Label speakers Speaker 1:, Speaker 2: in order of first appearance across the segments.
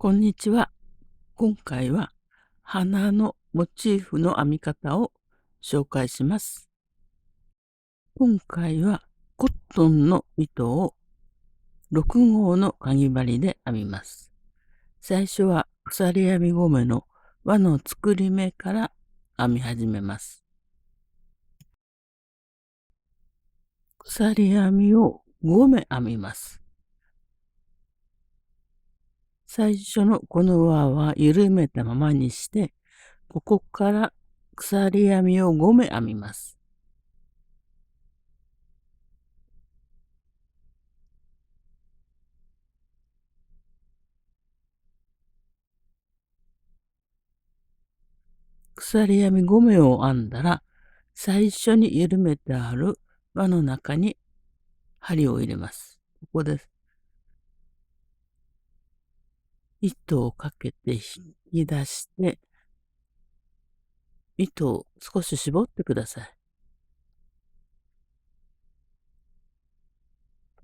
Speaker 1: こんにちは。今回は花のモチーフの編み方を紹介します。今回はコットンの糸を6号のかぎ針で編みます。最初は鎖編み5目の輪の作り目から編み始めます。鎖編みを5目編みます。最初のこの輪は緩めたままにして、ここから鎖編みを5目編みます。鎖編み5目を編んだら、最初に緩めてある輪の中に針を入れます。ここです。糸をかけて引き出して、糸を少し絞ってください。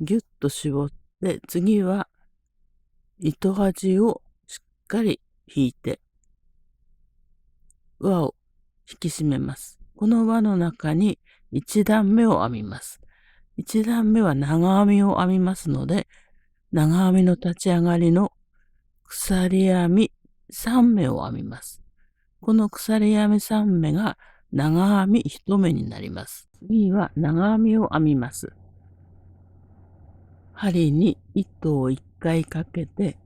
Speaker 1: ぎゅっと絞って、次は糸端をしっかり引いて、輪を引き締めます。この輪の中に1段目を編みます。1段目は長編みを編みますので、長編みの立ち上がりの鎖編み3目を編みます。この鎖編み3目が長編み1目になります。次は長編みを編みます。針に糸を1回かけて、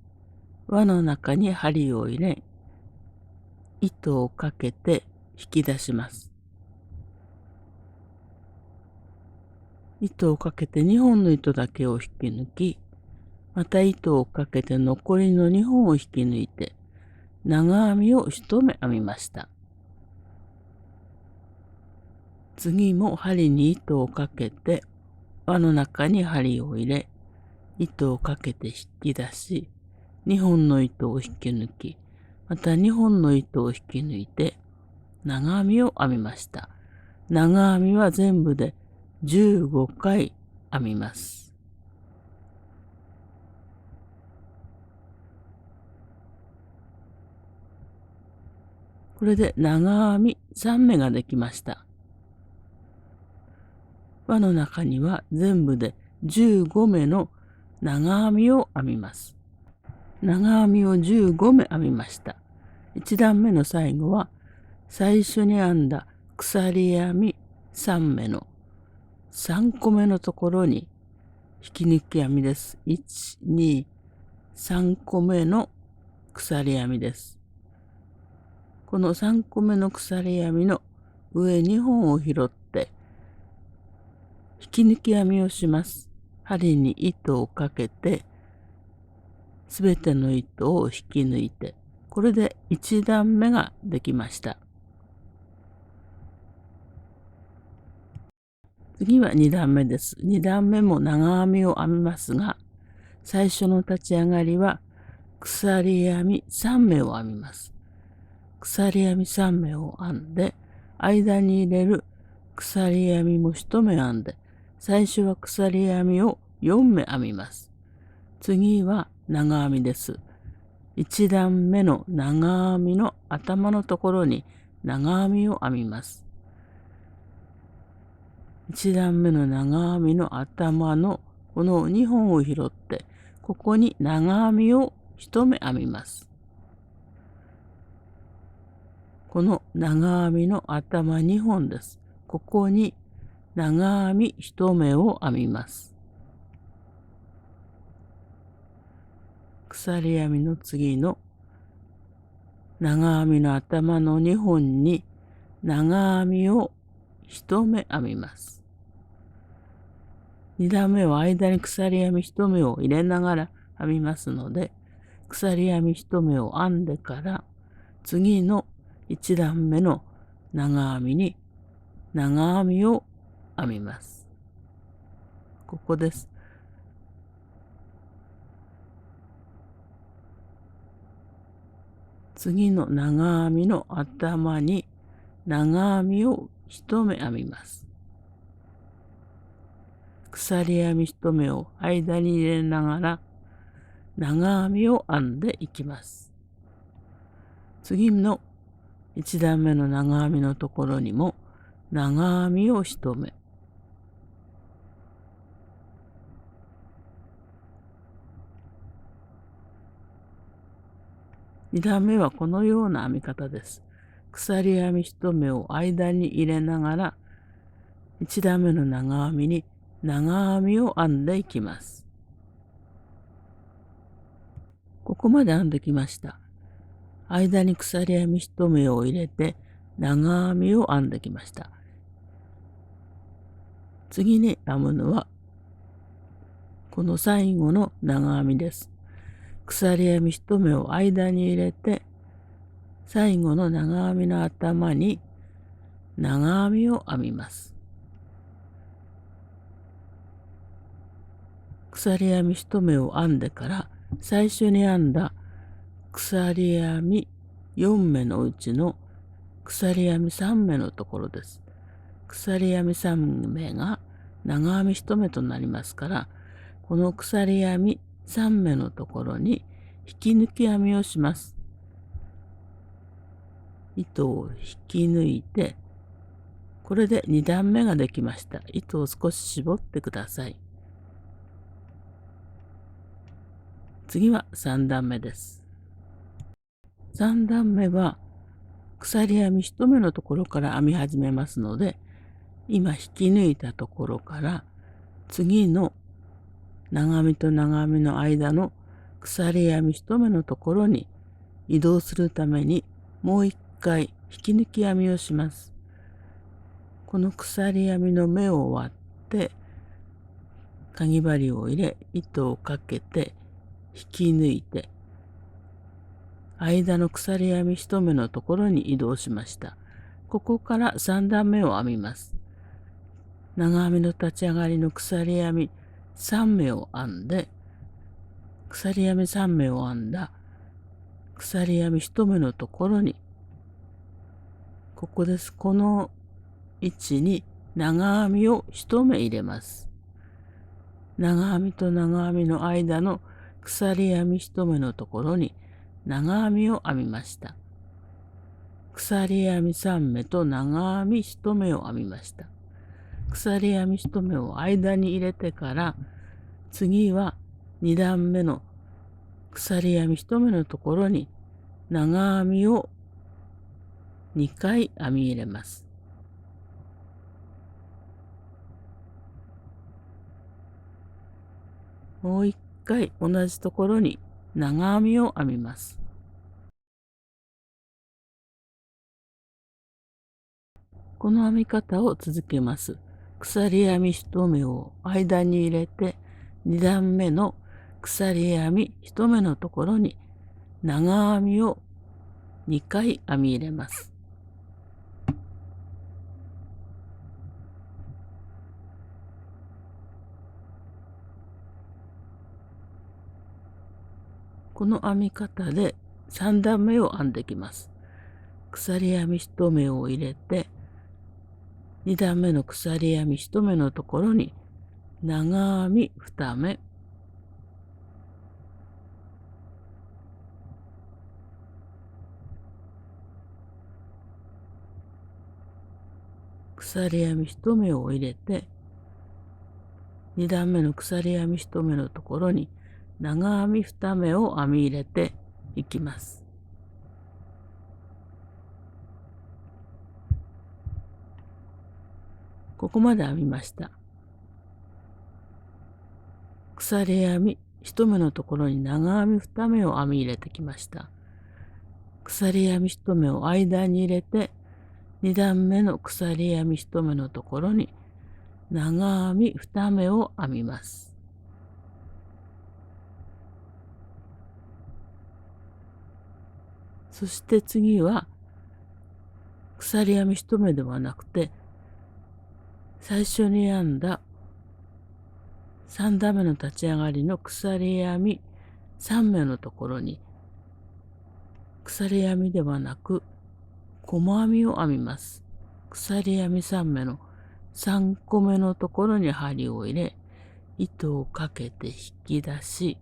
Speaker 1: 輪の中に針を入れ、糸をかけて引き出します。糸をかけて2本の糸だけを引き抜き、また糸をかけて残りの2本を引き抜いて、長編みを1目編みました。次も針に糸をかけて、輪の中に針を入れ、糸をかけて引き出し、2本の糸を引き抜き、また2本の糸を引き抜いて、長編みを編みました。長編みは全部で15回編みます。これで長編み3目ができました。輪の中には全部で15目の長編みを編みます。長編みを15目編みました。1段目の最後は最初に編んだ鎖編み3目の3個目のところに引き抜き編みです。1、2、3個目の鎖編みです。この3個目の鎖編みの上2本を拾って引き抜き編みをします。針に糸をかけてすべての糸を引き抜いて、これで1段目ができました。次は2段目です。2段目も長編みを編みますが、最初の立ち上がりは鎖編み3目を編みます。鎖編み3目を編んで、間に入れる鎖編みも1目編んで、最初は鎖編みを4目編みます。次は長編みです。1段目の長編みの頭のところに長編みを編みます。1段目の長編みの頭のこの2本を拾って、ここに長編みを1目編みます。この長編みの頭2本です。ここに長編み1目を編みます。鎖編みの次の長編みの頭の2本に長編みを1目編みます。2段目は間に鎖編み1目を入れながら編みますので、鎖編み1目を編んでから次の1段目の長編みに長編みを編みます。ここです。次の長編みの頭に長編みを1目編みます。鎖編み1目を間に入れながら長編みを編んでいきます。次の1段目の長編みのところにも長編みを1目。2段目はこのような編み方です。鎖編み1目を間に入れながら1段目の長編みに長編みを編んでいきます。ここまで編んできました。間に鎖編み1目を入れて長編みを編んできました。次に編むのはこの最後の長編みです。鎖編み1目を間に入れて最後の長編みの頭に長編みを編みます。鎖編み1目を編んでから最初に編んだ鎖編み4目のうちの鎖編み3目のところです。鎖編み3目が長編み1目となりますから、この鎖編み3目のところに引き抜き編みをします。糸を引き抜いて、これで2段目ができました。糸を少し絞ってください。次は3段目です。3段目は鎖編み1目のところから編み始めますので、今引き抜いたところから次の長編みと長編みの間の鎖編み1目のところに移動するためにもう一回引き抜き編みをします。この鎖編みの目を割ってかぎ針を入れ糸をかけて引き抜いて間の鎖編み1目のところに移動しました。ここから3段目を編みます。長編みの立ち上がりの鎖編み3目を編んで鎖編み3目を編んだ鎖編み1目のところにここです。この位置に長編みを1目入れます。長編みと長編みの間の鎖編み1目のところに長編みを編みました。鎖編み3目と長編み1目を編みました。鎖編み1目を間に入れてから次は2段目の鎖編み1目のところに長編みを2回編み入れます。もう1回同じところに長編みを編みます。この編み方を続けます。鎖編み1目を間に入れて2段目の鎖編み1目のところに長編みを2回編み入れます。この編み方で3段目を編んできます。鎖編み1目を入れて2段目の鎖編み1目のところに長編み2目鎖編み1目を入れて2段目の鎖編み1目のところに長編み2目を編み入れていきます。ここまで編みました。鎖編み1目のところに長編み2目を編み入れてきました。鎖編み1目を間に入れて2段目の鎖編み1目のところに長編み2目を編みます。そして次は鎖編み1目ではなくて最初に編んだ3段目の立ち上がりの鎖編み3目のところに鎖編みではなく細編みを編みます。鎖編み3目の3個目のところに針を入れ糸をかけて引き出し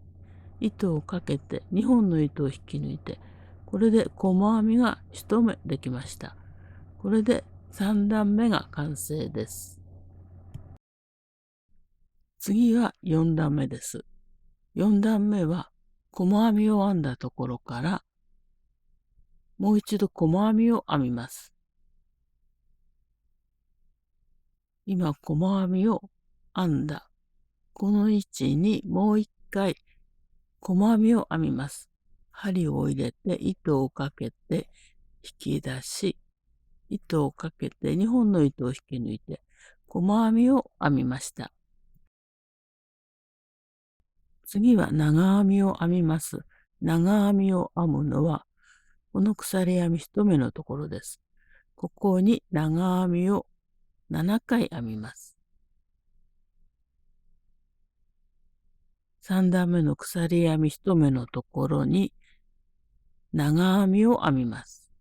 Speaker 1: 糸をかけて2本の糸を引き抜いて、これで細編みが1目できました。これで3段目が完成です。次は4段目です。4段目は細編みを編んだところからもう一度細編みを編みます。今細編みを編んだこの位置にもう一回細編みを編みます。針を入れて糸をかけて引き出し、糸をかけて2本の糸を引き抜いて細編みを編みました。次は長編みを編みます。長編みを編むのはこの鎖編み1目のところです。ここに長編みを7回編みます。3段目の鎖編み1目のところに長編みを編みます。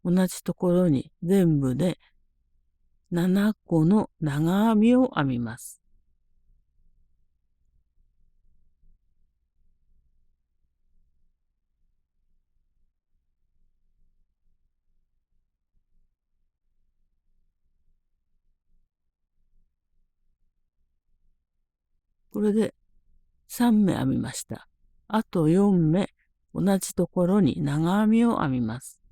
Speaker 1: 同じところに全部で7個の長編みを編みます。これで3目編みました。あと4目同じところに長編みを編みます。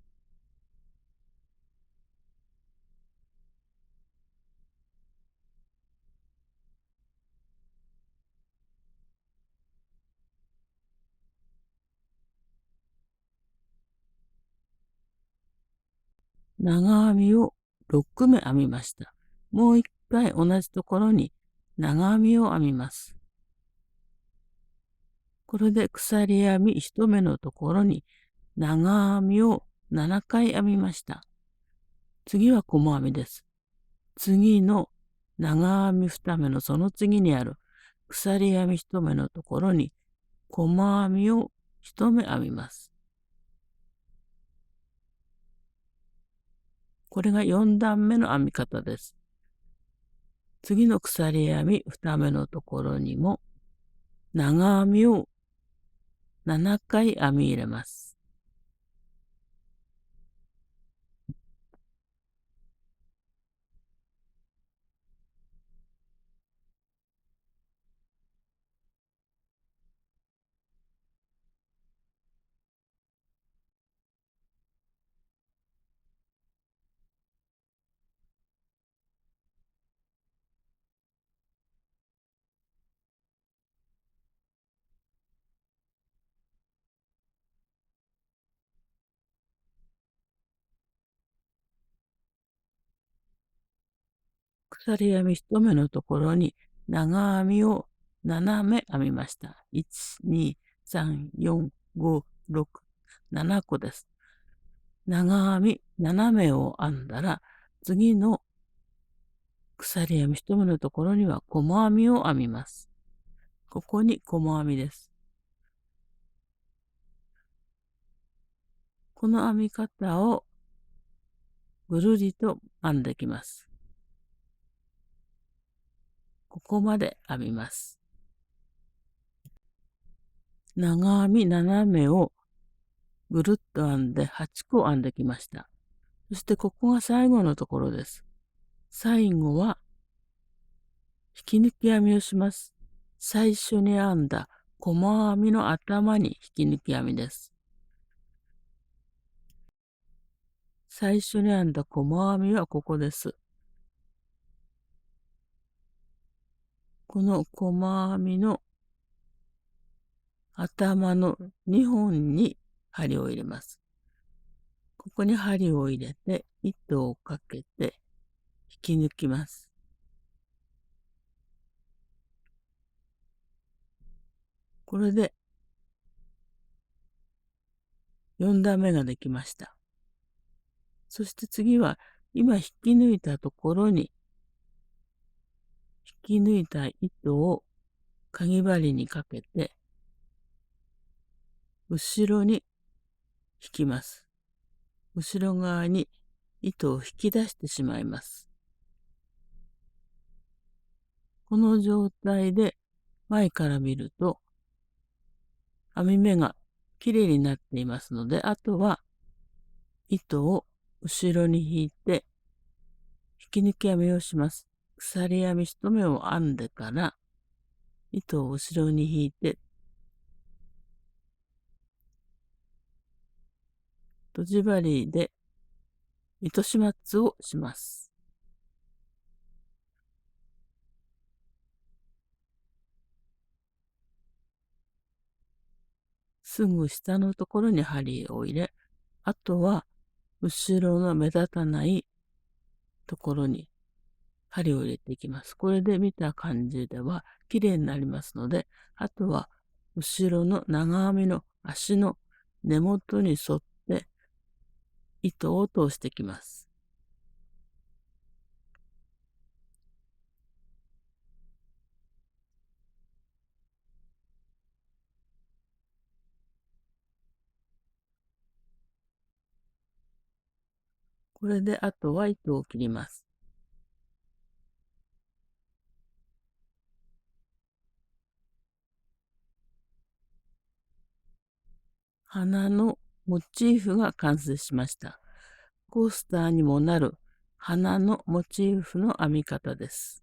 Speaker 1: 長編みを6目編みました。もう一回同じところに長編みを編みます。これで鎖編み1目のところに長編みを7回編みました。次は細編みです。次の長編み2目のその次にある鎖編み1目のところに細編みを1目編みます。これが4段目の編み方です。次の鎖編み2目のところにも長編みを7回編み入れます。鎖編み1目のところに長編みを7目編みました。1、2、3、4、5、6、7個です。長編み7目を編んだら次の鎖編み1目のところには細編みを編みます。ここに細編みです。この編み方をぐるりと編んできます。ここまで編みます。長編み7目をぐるっと編んで8個編んできました。そしてここが最後のところです。最後は引き抜き編みをします。最初に編んだ細編みの頭に引き抜き編みです。最初に編んだ細編みはここです。この細編みの頭の2本に針を入れます。ここに針を入れて糸をかけて引き抜きます。これで4段目ができました。そして次は今引き抜いたところに引き抜いた糸をかぎ針にかけて後ろに引きます。後ろ側に糸を引き出してしまいます。この状態で前から見ると編み目がきれいになっていますので、あとは糸を後ろに引いて引き抜き編みをします。鎖編み1目を編んでから糸を後ろに引いてとじ針で糸始末をします。すぐ下のところに針を入れ、あとは後ろの目立たないところに針を入れていきます。これで見た感じでは綺麗になりますので、あとは後ろの長編みの足の根元に沿って糸を通していきます。これであとは糸を切ります。花のモチーフが完成しました。コースターにもなる花のモチーフの編み方です。